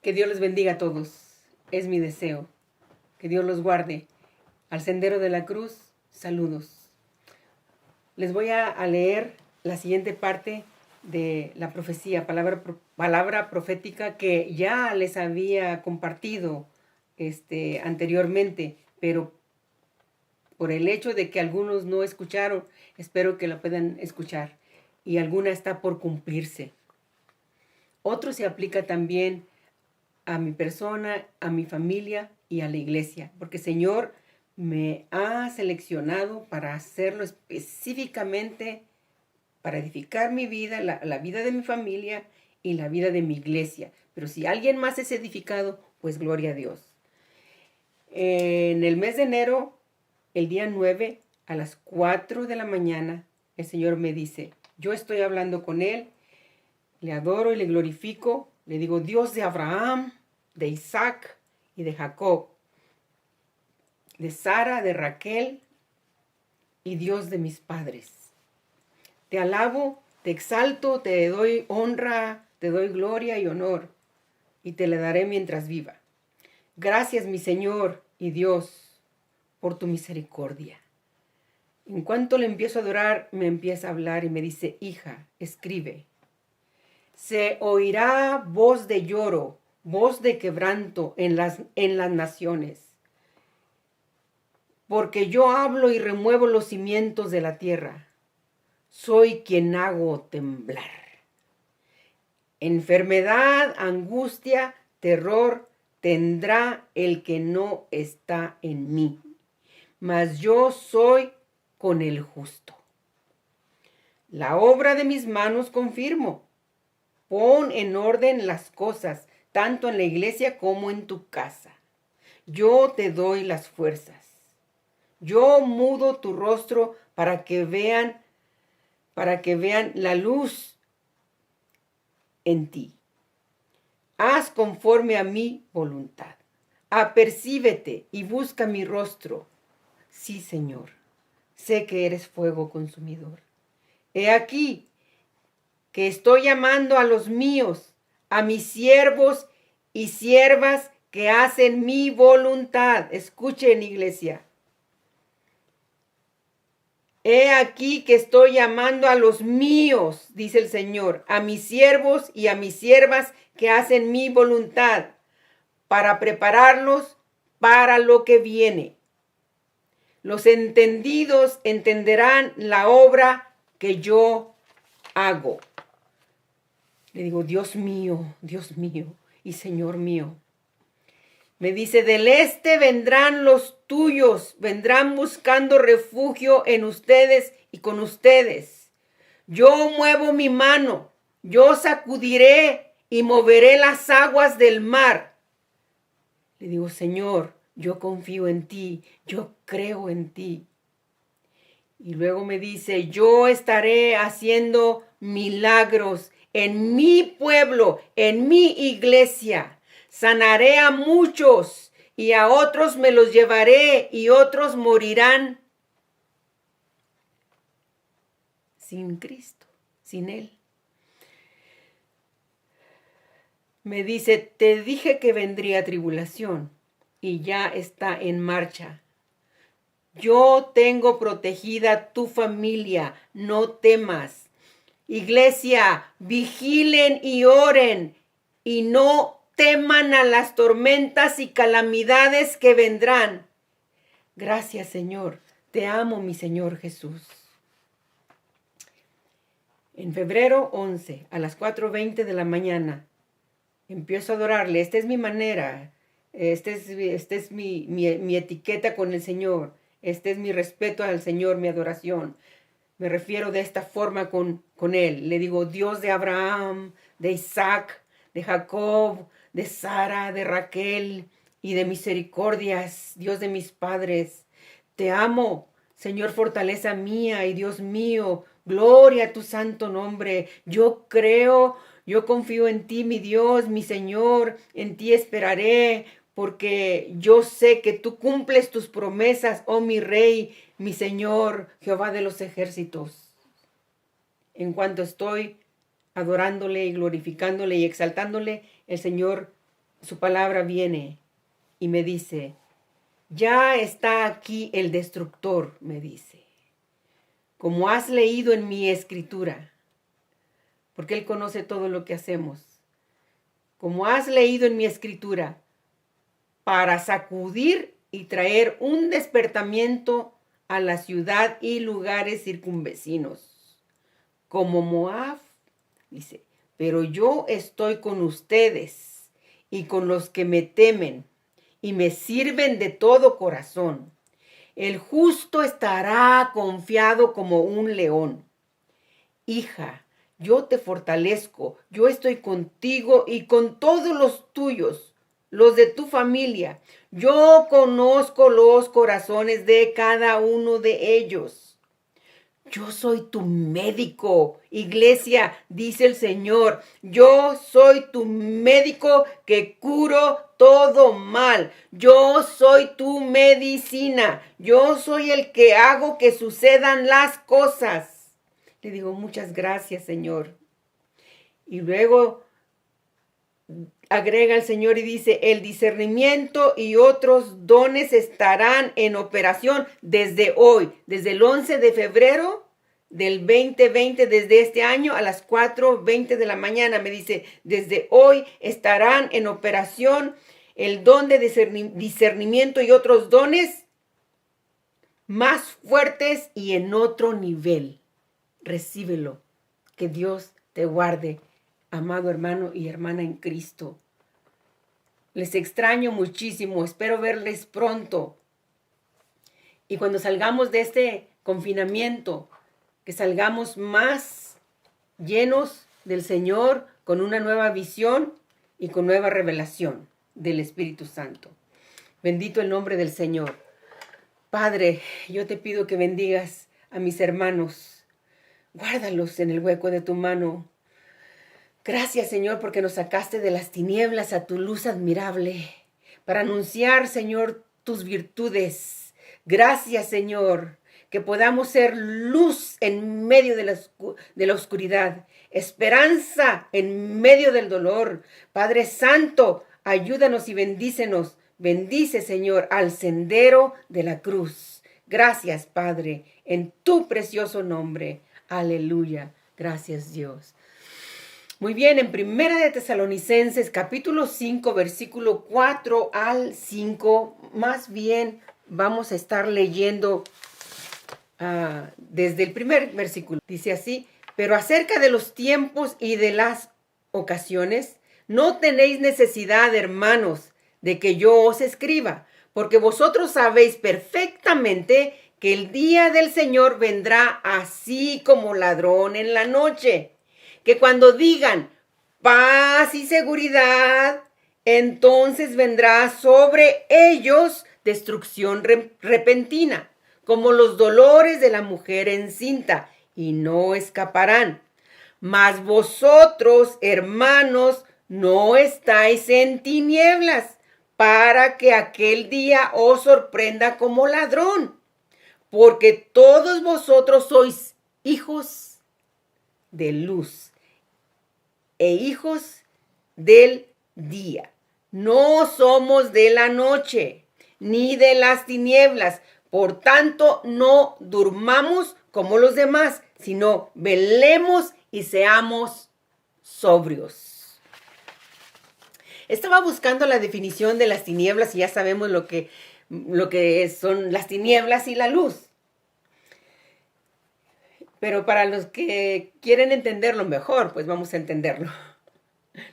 Que Dios les bendiga a todos. Es mi deseo. Que Dios los guarde. Al sendero de la cruz, saludos. Les voy a leer la siguiente parte de la profecía, palabra profética que ya les había compartido anteriormente, pero por el hecho de que algunos no escucharon, espero que la puedan escuchar. Y alguna está por cumplirse. Otro se aplica también a mi persona, a mi familia y a la iglesia, porque el Señor me ha seleccionado para hacerlo específicamente para edificar mi vida, la vida de mi familia y la vida de mi iglesia. Pero si alguien más es edificado, pues gloria a Dios. En el mes de enero, el día 9, a las 4 de la mañana, el Señor me dice, yo estoy hablando con Él, le adoro y le glorifico, le digo, Dios de Abraham, de Isaac y de Jacob, de Sara, de Raquel y Dios de mis padres. Te alabo, te exalto, te doy honra, te doy gloria y honor, y te le daré mientras viva. Gracias, mi Señor y Dios, por tu misericordia. En cuanto le empiezo a adorar, me empieza a hablar y me dice, hija, escribe. Se oirá voz de lloro, voz de quebranto en las naciones. Porque yo hablo y remuevo los cimientos de la tierra. Soy quien hago temblar. Enfermedad, angustia, terror tendrá el que no está en mí. Mas yo soy con el justo. La obra de mis manos confirmo. Pon en orden las cosas, tanto en la iglesia como en tu casa. Yo te doy las fuerzas. Yo mudo tu rostro para que vean la luz en ti. Haz conforme a mi voluntad. Apercíbete y busca mi rostro. Sí, Señor, sé que eres fuego consumidor. He aquí que estoy llamando a los míos, a mis siervos y siervas que hacen mi voluntad. Escuchen, iglesia. He aquí que estoy llamando a los míos, dice el Señor, a mis siervos y a mis siervas que hacen mi voluntad, para prepararlos para lo que viene. Los entendidos entenderán la obra que yo hago. Le digo, Dios mío y Señor mío. Me dice, del este vendrán los tuyos, vendrán buscando refugio en ustedes y con ustedes. Yo muevo mi mano, yo sacudiré y moveré las aguas del mar. Le digo, Señor, yo confío en ti, yo creo en ti. Y luego me dice, yo estaré haciendo milagros en mi pueblo, en mi iglesia. Sanaré a muchos y a otros me los llevaré y otros morirán sin Cristo, sin Él. Me dice, te dije que vendría tribulación y ya está en marcha. Yo tengo protegida tu familia, no temas. Iglesia, vigilen y oren y no teman a las tormentas y calamidades que vendrán. Gracias, Señor. Te amo, mi Señor Jesús. En febrero 11, a las 4:20 de la mañana, empiezo a adorarle. Esta es mi manera. Esta es mi etiqueta con el Señor. Este es mi respeto al Señor, mi adoración. Me refiero de esta forma con Él. Le digo, Dios de Abraham, de Isaac, de Jacob, de Sara, de Raquel y de misericordias, Dios de mis padres. Te amo, Señor, fortaleza mía y Dios mío. Gloria a tu santo nombre. Yo creo, yo confío en ti, mi Dios, mi Señor. En ti esperaré, porque yo sé que tú cumples tus promesas, oh mi Rey, mi Señor, Jehová de los ejércitos. En cuanto estoy adorándole y glorificándole y exaltándole, el Señor su palabra viene y me dice, ya está aquí el destructor, me dice, como has leído en mi escritura, porque Él conoce todo lo que hacemos, como has leído en mi escritura, para sacudir y traer un despertamiento a la ciudad y lugares circunvecinos, como Moab, dice, pero yo estoy con ustedes y con los que me temen y me sirven de todo corazón. El justo estará confiado como un león. Hija, yo te fortalezco, yo estoy contigo y con todos los tuyos, los de tu familia. Yo conozco los corazones de cada uno de ellos. Yo soy tu médico, iglesia, dice el Señor. Yo soy tu médico que curo todo mal. Yo soy tu medicina. Yo soy el que hago que sucedan las cosas. Le digo, muchas gracias, Señor. Y luego agrega el Señor y dice, el discernimiento y otros dones estarán en operación desde hoy, desde el 11 de febrero del 2020, desde este año a las 4:20 de la mañana. Me dice, desde hoy estarán en operación el don de discernimiento y otros dones más fuertes y en otro nivel. Recíbelo. Que Dios te guarde, amado hermano y hermana en Cristo. Les extraño muchísimo, espero verles pronto. Y cuando salgamos de este confinamiento, que salgamos más llenos del Señor, con una nueva visión y con nueva revelación del Espíritu Santo. Bendito el nombre del Señor. Padre, yo te pido que bendigas a mis hermanos. Guárdalos en el hueco de tu mano. Gracias, Señor, porque nos sacaste de las tinieblas a tu luz admirable, para anunciar, Señor, tus virtudes. Gracias, Señor, que podamos ser luz en medio de la oscuridad, esperanza en medio del dolor. Padre Santo, ayúdanos y bendícenos. Bendice, Señor, al sendero de la cruz. Gracias, Padre, en tu precioso nombre. Aleluya. Gracias, Dios. Muy bien, en Primera de Tesalonicenses, capítulo 5, versículo 4 al 5, más bien vamos a estar leyendo desde el primer versículo. Dice así, pero acerca de los tiempos y de las ocasiones, no tenéis necesidad, hermanos, de que yo os escriba, porque vosotros sabéis perfectamente que el día del Señor vendrá así como ladrón en la noche. Que cuando digan paz y seguridad, entonces vendrá sobre ellos destrucción repentina, como los dolores de la mujer encinta, y no escaparán. Mas vosotros, hermanos, no estáis en tinieblas, para que aquel día os sorprenda como ladrón, porque todos vosotros sois hijos de luz e hijos del día. No somos de la noche, ni de las tinieblas. Por tanto, no durmamos como los demás, sino velemos y seamos sobrios. Estaba buscando la definición de las tinieblas y ya sabemos lo que son las tinieblas y la luz. Pero para los que quieren entenderlo mejor, pues vamos a entenderlo.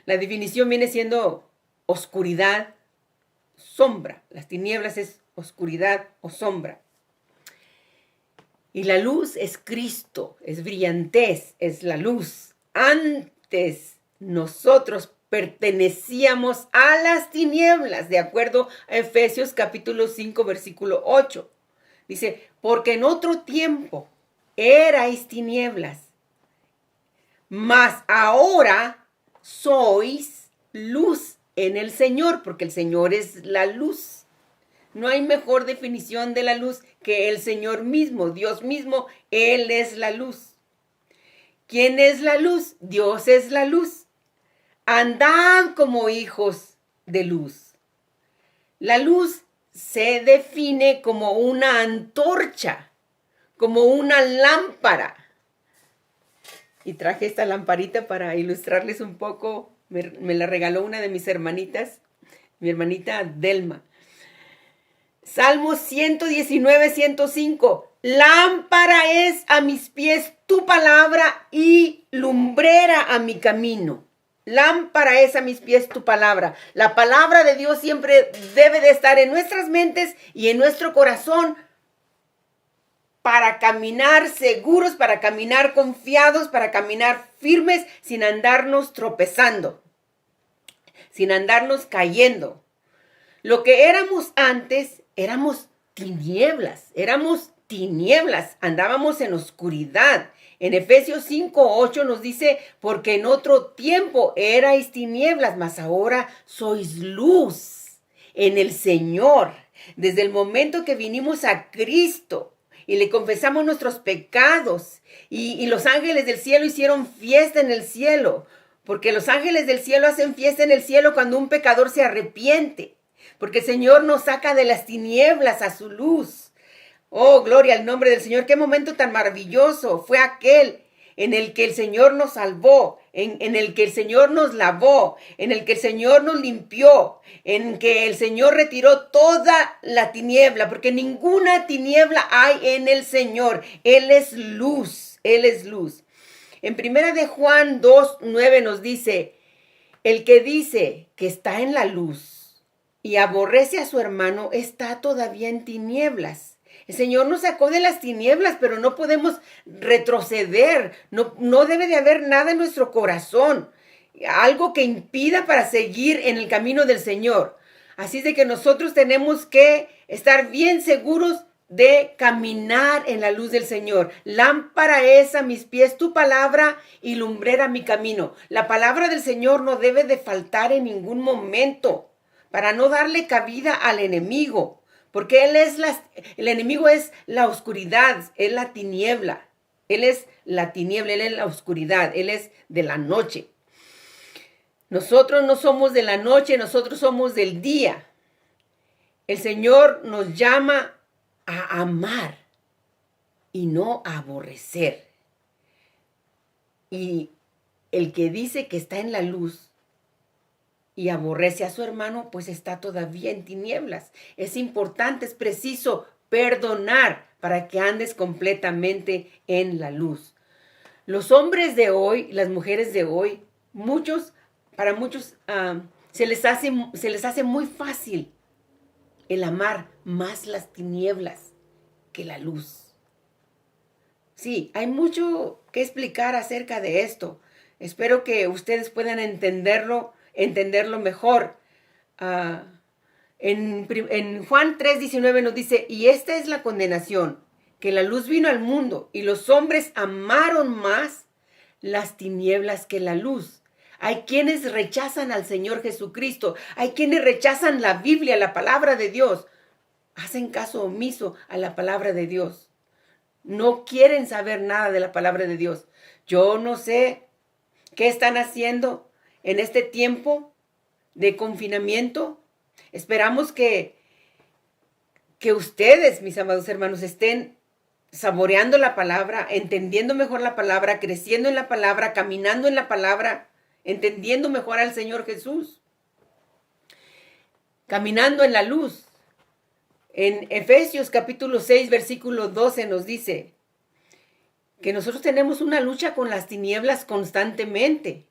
La definición viene siendo oscuridad, sombra. Las tinieblas es oscuridad o sombra. Y la luz es Cristo, es brillantez, es la luz. Antes nosotros pertenecíamos a las tinieblas, de acuerdo a Efesios capítulo 5, versículo 8. Dice, porque en otro tiempo erais tinieblas, mas ahora sois luz en el Señor, porque el Señor es la luz. No hay mejor definición de la luz que el Señor mismo, Dios mismo, Él es la luz. ¿Quién es la luz? Dios es la luz. Andad como hijos de luz. La luz se define como una antorcha, como una lámpara. Y traje esta lamparita para ilustrarles un poco. Me la regaló una de mis hermanitas, mi hermanita Delma. Salmo 119, 105. Lámpara es a mis pies tu palabra y lumbrera a mi camino. Lámpara es a mis pies tu palabra. La palabra de Dios siempre debe de estar en nuestras mentes y en nuestro corazón para caminar seguros, para caminar confiados, para caminar firmes sin andarnos tropezando, sin andarnos cayendo. Lo que éramos antes, éramos tinieblas, andábamos en oscuridad. En Efesios 5:8 nos dice, porque en otro tiempo erais tinieblas, mas ahora sois luz en el Señor. Desde el momento que vinimos a Cristo y le confesamos nuestros pecados, y los ángeles del cielo hicieron fiesta en el cielo, porque los ángeles del cielo hacen fiesta en el cielo cuando un pecador se arrepiente, porque el Señor nos saca de las tinieblas a su luz. Oh, gloria al nombre del Señor. Qué momento tan maravilloso fue aquel en el que el Señor nos salvó, en el que el Señor nos lavó, en el que el Señor nos limpió, en que el Señor retiró toda la tiniebla, porque ninguna tiniebla hay en el Señor. Él es luz, Él es luz. En 1 de Juan 2:9 nos dice, el que dice que está en la luz y aborrece a su hermano está todavía en tinieblas. El Señor nos sacó de las tinieblas, pero no podemos retroceder. No debe de haber nada en nuestro corazón, algo que impida para seguir en el camino del Señor. Así es de que nosotros tenemos que estar bien seguros de caminar en la luz del Señor. Lámpara es a mis pies tu palabra y lumbrera mi camino. La palabra del Señor no debe de faltar en ningún momento para no darle cabida al enemigo. Porque el enemigo es la oscuridad, es la tiniebla. Él es la tiniebla, Él es la oscuridad, Él es de la noche. Nosotros no somos de la noche, nosotros somos del día. El Señor nos llama a amar y no a aborrecer. Y el que dice que está en la luz y aborrece a su hermano, pues está todavía en tinieblas. Es importante, es preciso perdonar para que andes completamente en la luz. Los hombres de hoy, las mujeres de hoy, para muchos se les hace muy fácil el amar más las tinieblas que la luz. Sí, hay mucho que explicar acerca de esto. Espero que ustedes puedan entenderlo mejor. En Juan 3:19 nos dice, y esta es la condenación, que la luz vino al mundo y los hombres amaron más las tinieblas que la luz. Hay quienes rechazan al Señor Jesucristo, hay quienes rechazan la Biblia, la palabra de Dios, hacen caso omiso a la palabra de Dios. No quieren saber nada de la palabra de Dios. Yo no sé qué están haciendo en este tiempo de confinamiento. Esperamos que ustedes, mis amados hermanos, estén saboreando la palabra, entendiendo mejor la palabra, creciendo en la palabra, caminando en la palabra, entendiendo mejor al Señor Jesús, caminando en la luz. En Efesios capítulo 6, versículo 12 nos dice que nosotros tenemos una lucha con las tinieblas constantemente.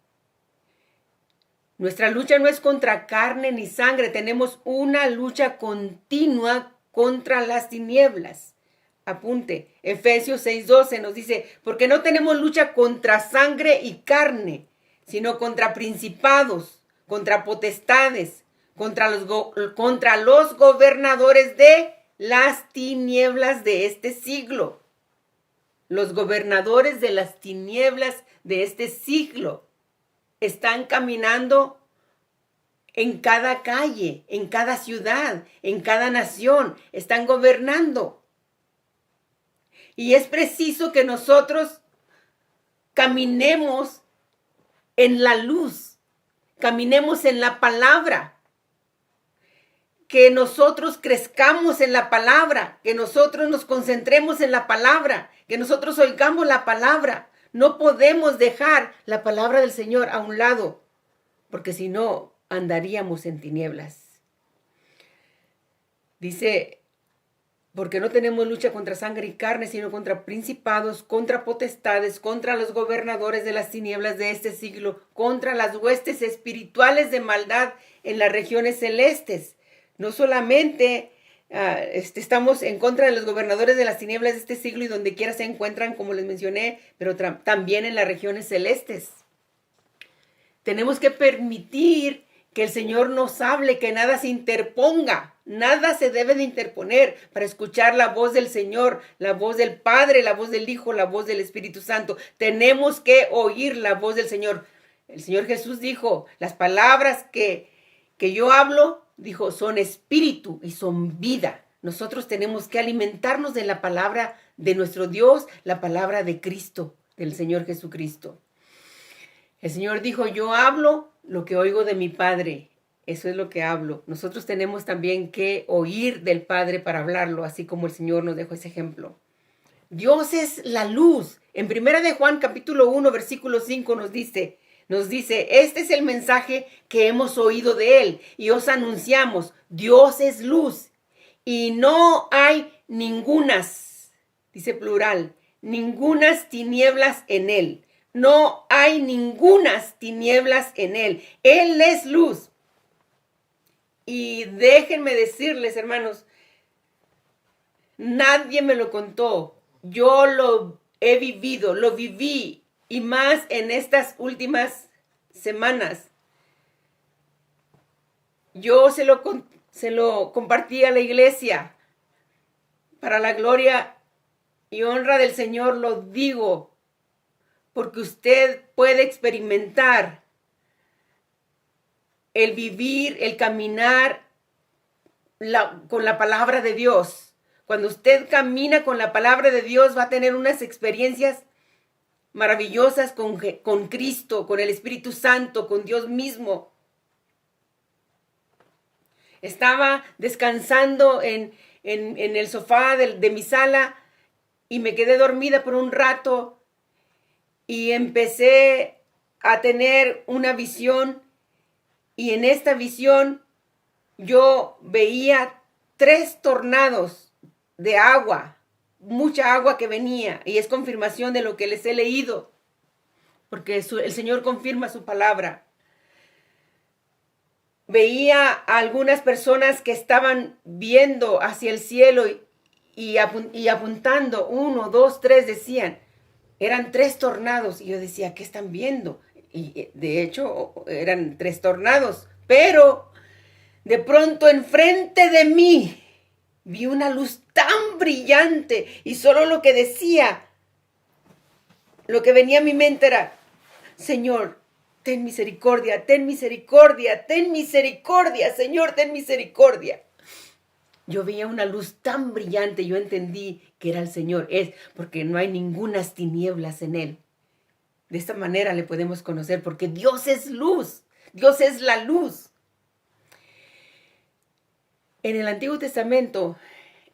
Nuestra lucha no es contra carne ni sangre, tenemos una lucha continua contra las tinieblas. Apunte, Efesios 6:12 nos dice, porque no tenemos lucha contra sangre y carne, sino contra principados, contra potestades, contra los gobernadores de las tinieblas de este siglo. Los gobernadores de las tinieblas de este siglo están caminando en cada calle, en cada ciudad, en cada nación. Están gobernando. Y es preciso que nosotros caminemos en la luz, caminemos en la palabra, que nosotros crezcamos en la palabra, que nosotros nos concentremos en la palabra, que nosotros oigamos la palabra. No podemos dejar la palabra del Señor a un lado, porque si no, andaríamos en tinieblas. Dice, porque no tenemos lucha contra sangre y carne, sino contra principados, contra potestades, contra los gobernadores de las tinieblas de este siglo, contra las huestes espirituales de maldad en las regiones celestes. No solamente estamos en contra de los gobernadores de las tinieblas de este siglo y donde quiera se encuentran, como les mencioné, pero también en las regiones celestes. Tenemos que permitir que el Señor nos hable, que nada se interponga. Nada se debe de interponer para escuchar la voz del Señor, la voz del Padre, la voz del Hijo, la voz del Espíritu Santo. Tenemos que oír la voz del Señor. El Señor Jesús dijo, las palabras que yo hablo, dijo, son espíritu y son vida. Nosotros tenemos que alimentarnos de la palabra de nuestro Dios, la palabra de Cristo, del Señor Jesucristo. El Señor dijo, yo hablo lo que oigo de mi Padre. Eso es lo que hablo. Nosotros tenemos también que oír del Padre para hablarlo, así como el Señor nos dejó ese ejemplo. Dios es la luz. En 1 de Juan capítulo 1, versículo 5 nos dice, este es el mensaje que hemos oído de Él y os anunciamos, Dios es luz y no hay ningunas, dice plural, ningunas tinieblas en Él. No hay ningunas tinieblas en Él. Él es luz. Y déjenme decirles, hermanos, nadie me lo contó. Yo lo he vivido, lo viví, y más en estas últimas semanas. Yo se lo compartí a la iglesia. Para la gloria y honra del Señor lo digo, porque usted puede experimentar el vivir, el caminar con la palabra de Dios. Cuando usted camina con la palabra de Dios, va a tener unas experiencias maravillosas con Cristo, con el Espíritu Santo, con Dios mismo. Estaba descansando en el sofá de mi sala y me quedé dormida por un rato y empecé a tener una visión. Y en esta visión yo veía 3 tornados de agua, mucha agua que venía. Y es confirmación de lo que les he leído, porque el Señor confirma su palabra. Veía a algunas personas que estaban viendo hacia el cielo y apuntando, 1, 2, 3 decían. Eran 3 tornados y yo decía, ¿qué están viendo? Y de hecho eran 3 tornados, pero de pronto enfrente de mí vi una luz tan brillante y solo lo que decía, lo que venía a mi mente era, Señor, ten misericordia, ten misericordia, ten misericordia, Señor, ten misericordia. Yo veía una luz tan brillante, yo entendí que era el Señor. Es porque no hay ningunas tinieblas en Él. De esta manera le podemos conocer, porque Dios es luz. Dios es la luz. En el Antiguo Testamento,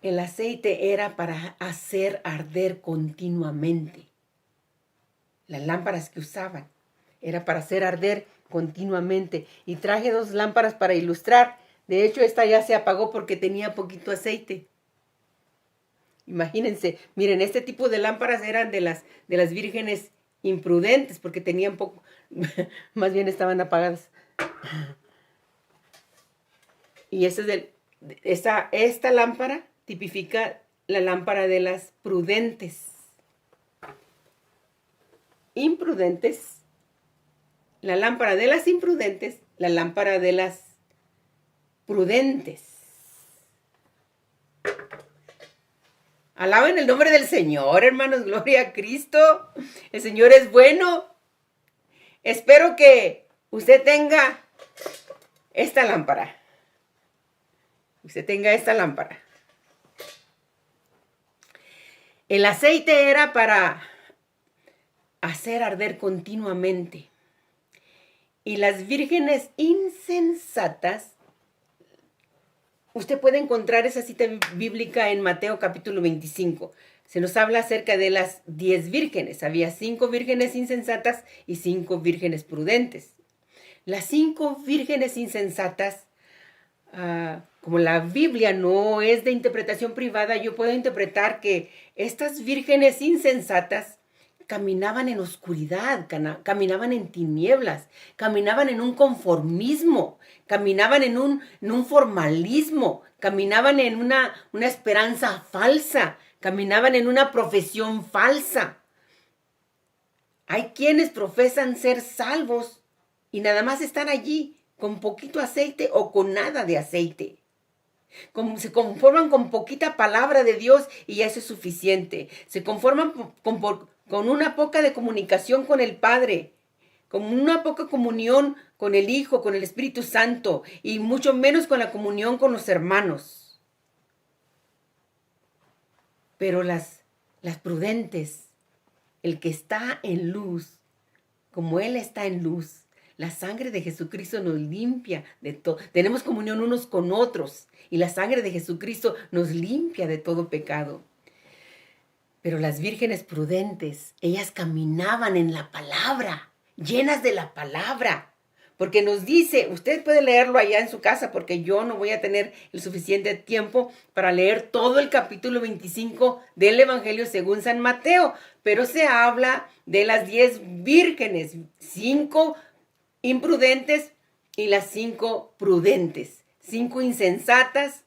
el aceite era para hacer arder continuamente. Las lámparas que usaban era para hacer arder continuamente. Y traje 2 lámparas para ilustrar. De hecho, esta ya se apagó porque tenía poquito aceite. Imagínense, miren, este tipo de lámparas eran de las vírgenes imprudentes porque tenían poco, más bien estaban apagadas. Y esta lámpara tipifica la lámpara de las prudentes. Imprudentes, la lámpara de las imprudentes, la lámpara de las prudentes. Alaben el nombre del Señor, hermanos, gloria a Cristo. El Señor es bueno. Espero que usted tenga esta lámpara. Usted tenga esta lámpara. El aceite era para hacer arder continuamente. Y las vírgenes insensatas usted puede encontrar esa cita bíblica en Mateo capítulo 25. Se nos habla acerca de las 10 vírgenes. Había 5 vírgenes insensatas y 5 vírgenes prudentes. Las 5 vírgenes insensatas, como la Biblia no es de interpretación privada, yo puedo interpretar que estas vírgenes insensatas caminaban en oscuridad, caminaban en tinieblas, caminaban en un conformismo, caminaban en un formalismo, caminaban en una esperanza falsa, caminaban en una profesión falsa. Hay quienes profesan ser salvos y nada más están allí con poquito aceite o con nada de aceite. Se conforman con poquita palabra de Dios y ya eso es suficiente. Se conforman con una poca de comunicación con el Padre, con una poca comunión con el Hijo, con el Espíritu Santo y mucho menos con la comunión con los hermanos. Pero las prudentes, el que está en luz, como Él está en luz, la sangre de Jesucristo nos limpia de todo. Tenemos comunión unos con otros y la sangre de Jesucristo nos limpia de todo pecado. Pero las vírgenes prudentes, ellas caminaban en la palabra, llenas de la palabra. Porque nos dice, usted puede leerlo allá en su casa, porque yo no voy a tener el suficiente tiempo para leer todo el capítulo 25 del Evangelio según San Mateo. Pero se habla de las 10 vírgenes, 5 imprudentes y las 5 prudentes, 5 insensatas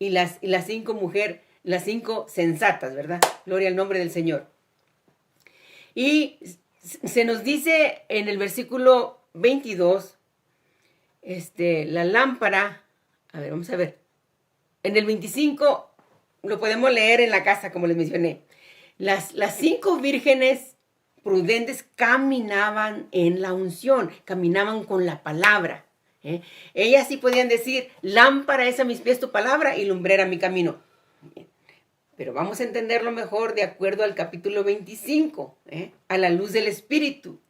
y las 5 mujeres, las 5 sensatas, ¿verdad? Gloria al nombre del Señor. Y se nos dice en el versículo 22, la lámpara, a ver, vamos a ver. En el 25 lo podemos leer en la casa, como les mencioné. Las 5 vírgenes prudentes caminaban en la unción, caminaban con la palabra. Ellas sí podían decir, lámpara es a mis pies tu palabra y lumbrera mi camino. Pero vamos a entenderlo mejor de acuerdo al capítulo 25, a la luz del Espíritu.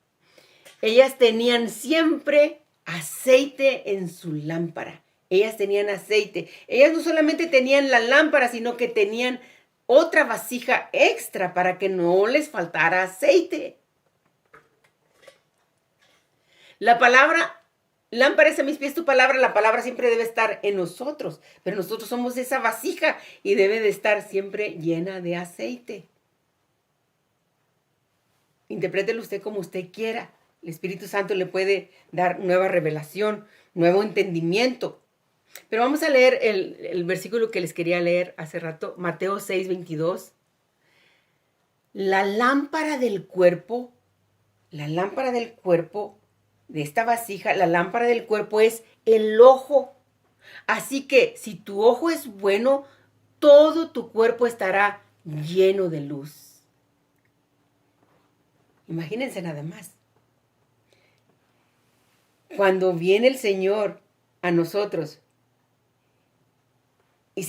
Ellas tenían siempre aceite en su lámpara. Ellas tenían aceite. Ellas no solamente tenían la lámpara, sino que tenían otra vasija extra para que no les faltara aceite. La palabra, lámpara es a mis pies tu palabra, la palabra siempre debe estar en nosotros, pero nosotros somos esa vasija y debe de estar siempre llena de aceite. Interprételo usted como usted quiera. El Espíritu Santo le puede dar nueva revelación, nuevo entendimiento. Pero vamos a leer el versículo que les quería leer hace rato, Mateo 6:22. La lámpara del cuerpo de esta vasija, la lámpara del cuerpo es el ojo. Así que si tu ojo es bueno, todo tu cuerpo estará lleno de luz. Imagínense nada más. Cuando viene el Señor a nosotros y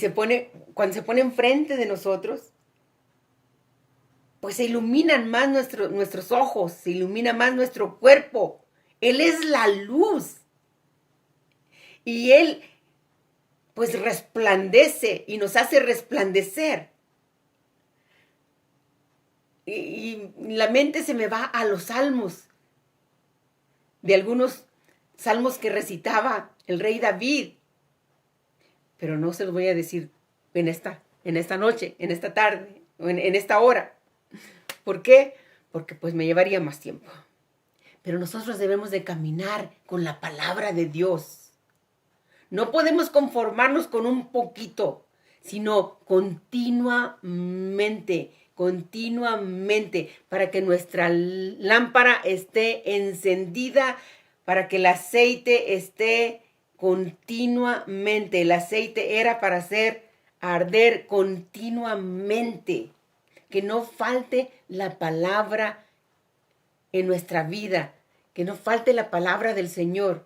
cuando se pone enfrente de nosotros, pues se iluminan más nuestros ojos, se ilumina más nuestro cuerpo. Él es la luz. Y Él pues resplandece y nos hace resplandecer. Y la mente se me va a los salmos, de algunos salmos que recitaba el rey David. Pero no se los voy a decir en esta noche, en esta tarde, o en esta hora. ¿Por qué? Porque pues me llevaría más tiempo. Pero nosotros debemos de caminar con la palabra de Dios. No podemos conformarnos con un poquito, sino continuamente, para que nuestra lámpara esté encendida, para que el aceite esté continuamente. El aceite era para hacer arder continuamente. Que no falte la palabra en nuestra vida, que no falte la palabra del Señor.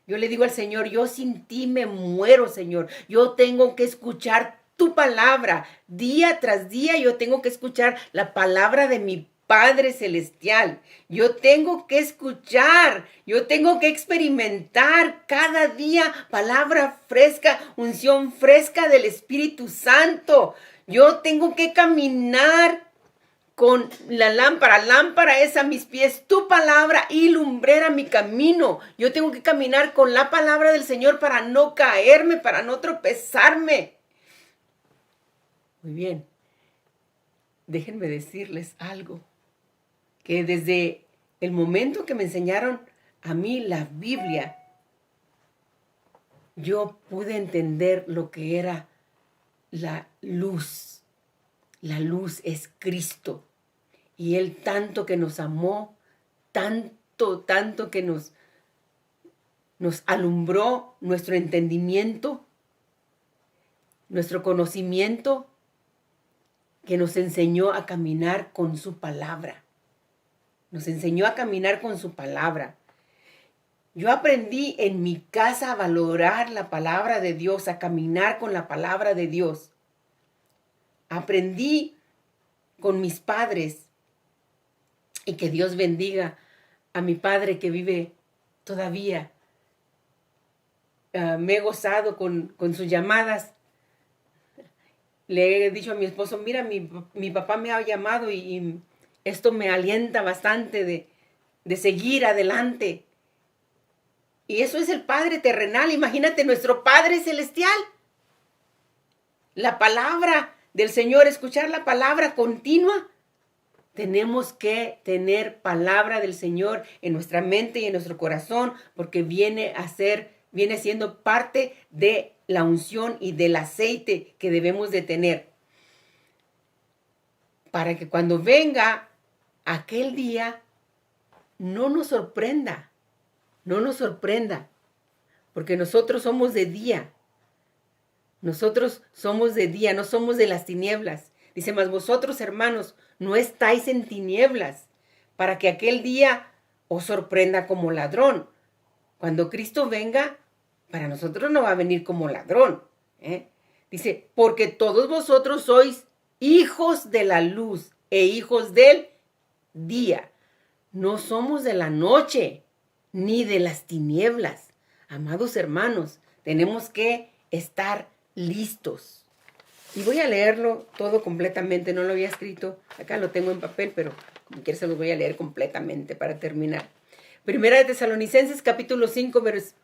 Yo le digo al Señor, yo sin ti me muero, Señor. Yo tengo que escuchar tu palabra. Día tras día yo tengo que escuchar la palabra de mi Padre Celestial. Yo tengo que escuchar, yo tengo que experimentar cada día palabra fresca, unción fresca del Espíritu Santo. Yo tengo que caminar con la lámpara. Lámpara es a mis pies tu palabra y lumbrera mi camino. Yo tengo que caminar con la palabra del Señor para no caerme, para no tropezarme. Muy bien. Déjenme decirles algo. Que desde el momento que me enseñaron a mí la Biblia, yo pude entender lo que era la luz. La luz es Cristo. Y Él tanto que nos amó, tanto que nos alumbró nuestro entendimiento, nuestro conocimiento, que nos enseñó a caminar con su palabra. Nos enseñó a caminar con su palabra. Yo aprendí en mi casa a valorar la palabra de Dios, a caminar con la palabra de Dios. Aprendí con mis padres, y que Dios bendiga a mi padre que vive todavía. Me he gozado con sus llamadas. Le he dicho a mi esposo, mira, mi papá me ha llamado y esto me alienta bastante de seguir adelante. Y eso es el Padre terrenal. Imagínate nuestro Padre celestial. La palabra del Señor, escuchar la palabra continua. Tenemos que tener palabra del Señor en nuestra mente y en nuestro corazón, porque viene siendo parte de la unción y del aceite que debemos de tener. Para que cuando venga aquel día, no nos sorprenda, porque nosotros somos de día. Nosotros somos de día, no somos de las tinieblas. Dice, mas vosotros, hermanos, no estáis en tinieblas, para que aquel día os sorprenda como ladrón. Cuando Cristo venga, para nosotros no va a venir como ladrón. Dice, porque todos vosotros sois hijos de la luz e hijos del día. No somos de la noche ni de las tinieblas. Amados hermanos, tenemos que estar listos. Y voy a leerlo todo completamente, no lo había escrito, acá lo tengo en papel, pero como quiera se los voy a leer completamente para terminar. Primera de Tesalonicenses capítulo 5,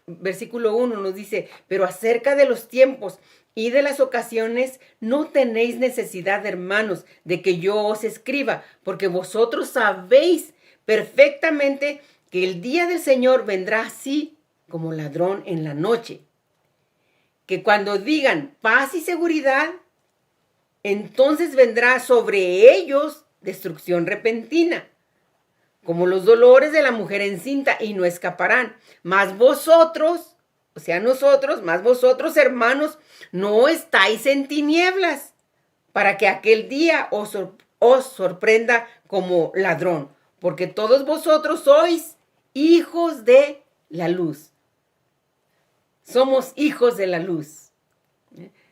versículo 1 nos dice, pero acerca de los tiempos y de las ocasiones no tenéis necesidad, hermanos, de que yo os escriba, porque vosotros sabéis perfectamente que el día del Señor vendrá así como ladrón en la noche. Que cuando digan paz y seguridad, entonces vendrá sobre ellos destrucción repentina, como los dolores de la mujer encinta, y no escaparán. Mas vosotros, o sea, nosotros, mas vosotros, hermanos, no estáis en tinieblas, para que aquel día os sorprenda como ladrón, porque todos vosotros sois hijos de la luz. Somos hijos de la luz.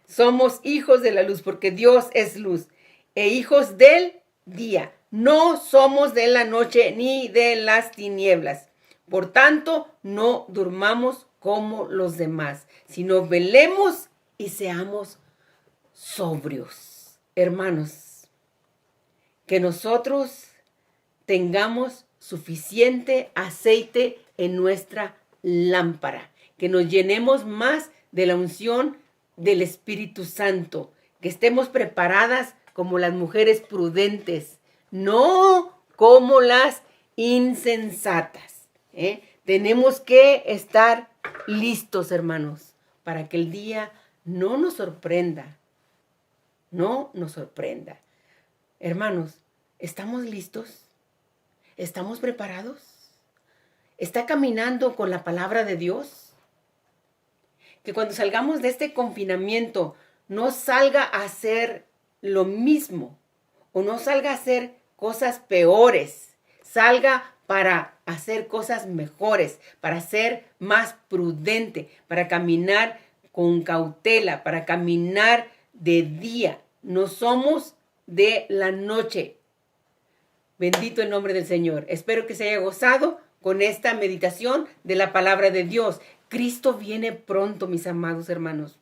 Somos hijos de la luz porque Dios es luz. E hijos del día. No somos de la noche ni de las tinieblas. Por tanto, no durmamos como los demás, sino velemos y seamos sobrios. Hermanos, que nosotros tengamos suficiente aceite en nuestra lámpara, que nos llenemos más de la unción del Espíritu Santo, que estemos preparadas como las mujeres prudentes, no como las insensatas. Tenemos que estar listos, hermanos, para que el día no nos sorprenda. No nos sorprenda. Hermanos, ¿estamos listos? ¿Estamos preparados? ¿Está caminando con la palabra de Dios? Que cuando salgamos de este confinamiento no salga a hacer lo mismo o no salga a hacer cosas peores, salga para hacer cosas mejores, para ser más prudente, para caminar con cautela, para caminar de día. No somos de la noche. Bendito el nombre del Señor. Espero que se haya gozado con esta meditación de la palabra de Dios. Cristo viene pronto, mis amados hermanos.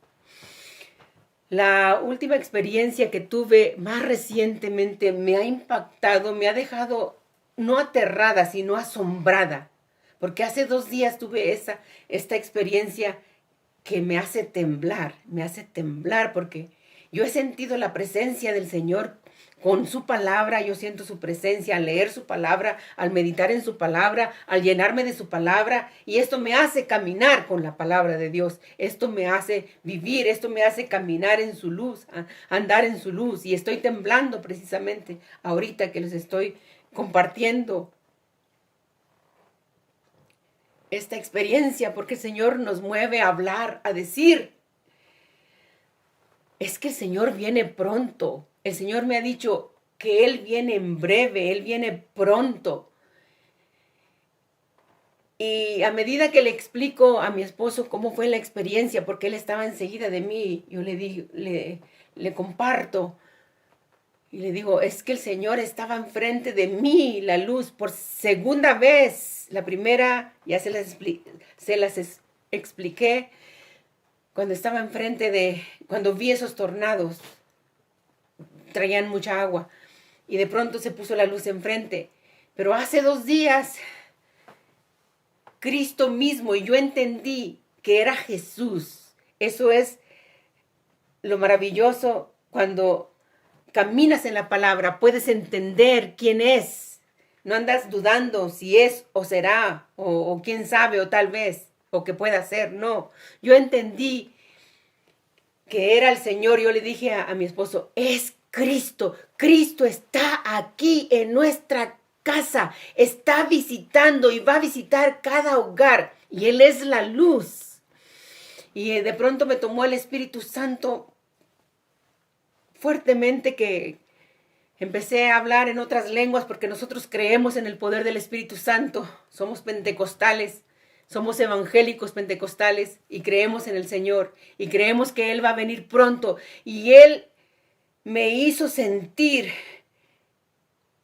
La última experiencia que tuve más recientemente me ha impactado, me ha dejado no aterrada, sino asombrada. Porque hace 2 días tuve esta experiencia que me hace temblar porque yo he sentido la presencia del Señor con su palabra. Yo siento su presencia al leer su palabra, al meditar en su palabra, al llenarme de su palabra, y esto me hace caminar con la palabra de Dios. Esto me hace vivir, esto me hace caminar en su luz, andar en su luz, y estoy temblando precisamente ahorita que les estoy compartiendo esta experiencia, porque el Señor nos mueve a hablar, a decir, es que el Señor viene pronto. El Señor me ha dicho que Él viene en breve, Él viene pronto. Y a medida que le explico a mi esposo cómo fue la experiencia, porque él estaba enseguida de mí, yo le comparto y le digo, es que el Señor estaba enfrente de mí, la luz, por segunda vez. La primera ya se las expliqué cuando estaba enfrente cuando vi esos tornados, traían mucha agua y de pronto se puso la luz enfrente. Pero hace 2 días, Cristo mismo, y yo entendí que era Jesús. Eso es lo maravilloso cuando caminas en la palabra, puedes entender quién es. No andas dudando si es o será, o quién sabe, o tal vez, o que pueda ser. No, yo entendí que era el Señor. Yo le dije a mi esposo, es Cristo. Cristo está aquí en nuestra casa. Está visitando y va a visitar cada hogar. Y Él es la luz. Y de pronto me tomó el Espíritu Santo fuertemente, que empecé a hablar en otras lenguas, porque nosotros creemos en el poder del Espíritu Santo. Somos pentecostales, somos evangélicos pentecostales y creemos en el Señor y creemos que Él va a venir pronto. Y Él me hizo sentir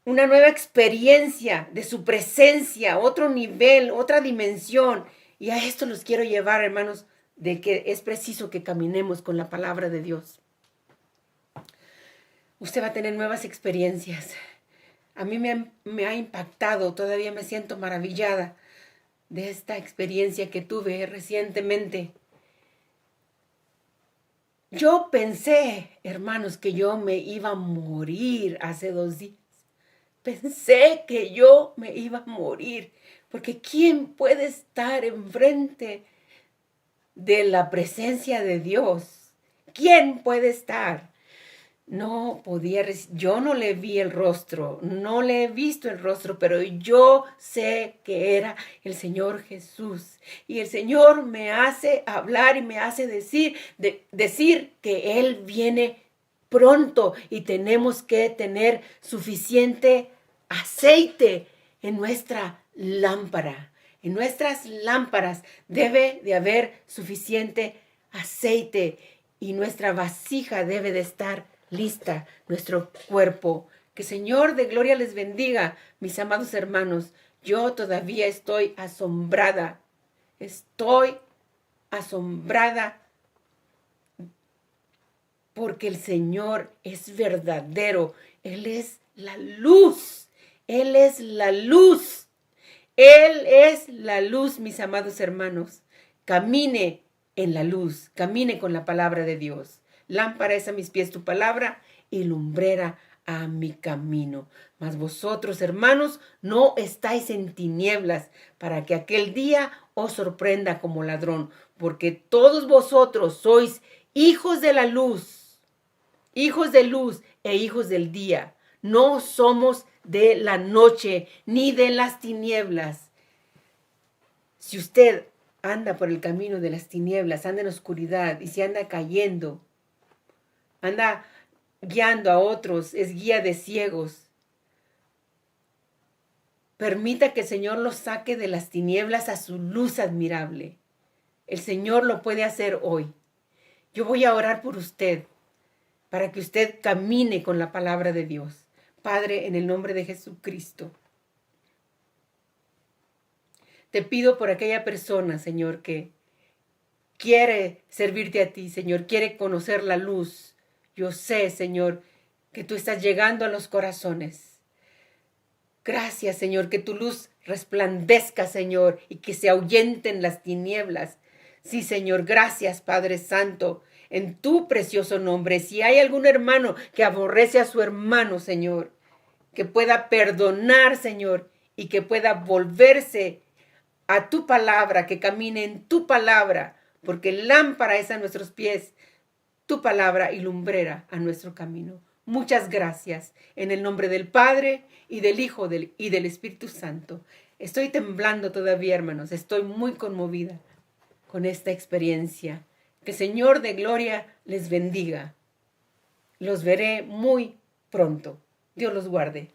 una nueva experiencia de su presencia, otro nivel, otra dimensión. Y a esto los quiero llevar, hermanos, de que es preciso que caminemos con la palabra de Dios. Usted va a tener nuevas experiencias. A mí me ha impactado, todavía me siento maravillada de esta experiencia que tuve recientemente. Yo pensé, hermanos, que yo me iba a morir hace 2 días. Pensé que yo me iba a morir, porque ¿quién puede estar enfrente de la presencia de Dios? ¿Quién puede estar? No podía, yo no le vi el rostro, no le he visto el rostro, pero yo sé que era el Señor Jesús. Y el Señor me hace hablar y me hace decir que Él viene pronto y tenemos que tener suficiente aceite en nuestra lámpara. En nuestras lámparas debe de haber suficiente aceite y nuestra vasija debe de estar lista, nuestro cuerpo. Que Señor de gloria les bendiga, mis amados hermanos. Yo todavía estoy asombrada. Estoy asombrada porque el Señor es verdadero. Él es la luz. Él es la luz. Él es la luz, mis amados hermanos. Camine en la luz. Camine con la palabra de Dios. Lámpara es a mis pies tu palabra y lumbrera a mi camino. Mas vosotros, hermanos, no estáis en tinieblas, para que aquel día os sorprenda como ladrón, porque todos vosotros sois hijos de la luz, hijos de luz e hijos del día. No somos de la noche ni de las tinieblas. Si usted anda por el camino de las tinieblas, anda en oscuridad y se anda cayendo, anda guiando a otros, es guía de ciegos. Permita que el Señor lo saque de las tinieblas a su luz admirable. El Señor lo puede hacer hoy. Yo voy a orar por usted, para que usted camine con la palabra de Dios, Padre, en el nombre de Jesucristo, te pido por aquella persona, Señor, que quiere servirte a ti, Señor, quiere conocer la luz. Yo sé, Señor, que tú estás llegando a los corazones. Gracias, Señor, que tu luz resplandezca, Señor, y que se ahuyenten las tinieblas. Sí, Señor, gracias, Padre Santo, en tu precioso nombre. Si hay algún hermano que aborrece a su hermano, Señor, que pueda perdonar, Señor, y que pueda volverse a tu palabra, que camine en tu palabra, porque lámpara es a nuestros pies, tu palabra y lumbrera a nuestro camino. Muchas gracias, en el nombre del Padre y del Hijo y del Espíritu Santo. Estoy temblando todavía, hermanos, estoy muy conmovida con esta experiencia. Que el Señor de gloria les bendiga. Los veré muy pronto. Dios los guarde.